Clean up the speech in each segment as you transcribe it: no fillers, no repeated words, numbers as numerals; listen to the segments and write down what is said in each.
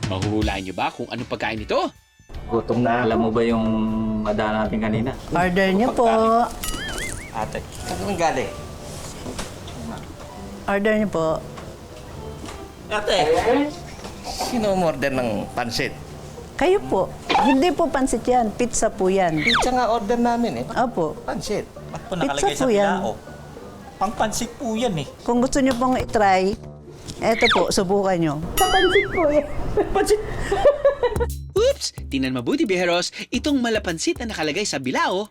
Mahuhulaan nyo ba kung anong pagkain ito? Gutom na. Alam mo ba yung madala natin kanina? Order niyo po. Ate, saan kang galing? Order niyo po. Ate, sino umorder ng pansit? Kayo po. Hindi po pansit yan. Pizza po yan. Pizza nga order namin eh. Opo. Pansit. Ba't po Pizza nakalagay sa po yan. bilao? Pangpansit po yan eh. Kung gusto niyo pong i-try, eto po, subukan niyo. Sa pansit po yan. Oops! Tingnan mabuti, biheros. Itong malapansit na nakalagay sa bilao,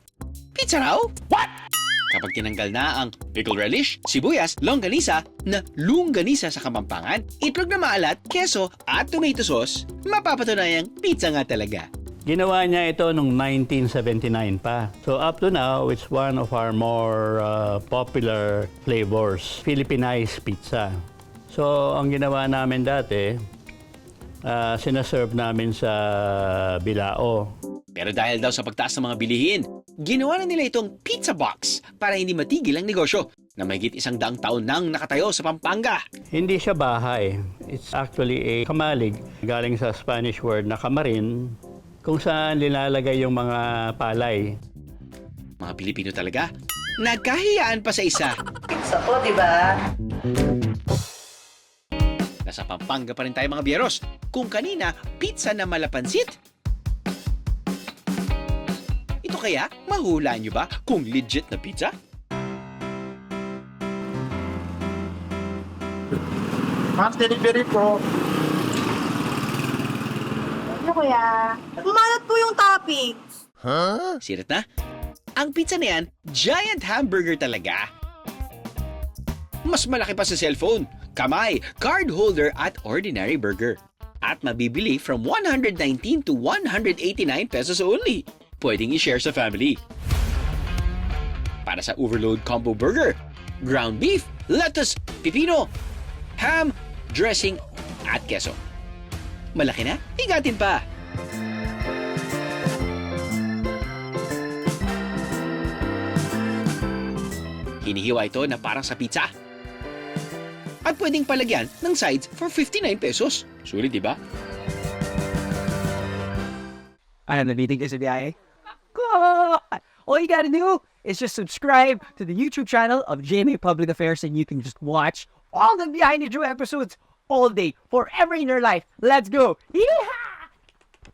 pizza raw? What? Kapag tinanggal na ang pickle relish, sibuyas, longganisa na lungganisa sa Kapampangan, itlog na maalat, keso at tomato sauce, mapapatunayang pizza nga talaga. Ginawa niya ito noong 1979 pa. So up to now, it's one of our more popular flavors, Philippinized pizza. So ang ginawa namin dati, sinaserve namin sa bilao. Pero dahil daw sa pagtaas ng mga bilihin, ginawa na nila itong pizza box para hindi matigil ang negosyo na mahigit 100 taon nang nakatayo sa Pampanga. Hindi siya bahay. It's actually a kamalig, galing sa Spanish word na kamarin, kung saan nilalagay yung mga palay. Mga Pilipino talaga, nagkahiyaan pa sa isa. Pizza po, di ba? Nasa Pampanga pa rin tayo mga biyeros. Kung kanina, pizza na malapansit. Ito kaya, mahula nyo ba kung legit na pizza? Fast delivery po. Ano kuya? Pumalat po yung toppings. Sirit na? Ang pizza na yan, giant hamburger talaga. Mas malaki pa sa cellphone, kamay, card holder at ordinary burger. At mabibili from 119 to 189 pesos only. Pwedeng i-share sa family. Para sa overload combo burger, ground beef, lettuce, pipino, ham, dressing at keso. Malaki na? Higatin pa! Hinihiwa ito na parang sa pizza. At pwedeng palagyan ng sides for 59 pesos. Sulit, di ba? Ano, nabitig ka sa biyahe? God! All you gotta do is just subscribe to the YouTube channel of GMA Public Affairs and you can just watch all the Behind the Drew episodes all day, forever in your life. Let's go! Yeehaw!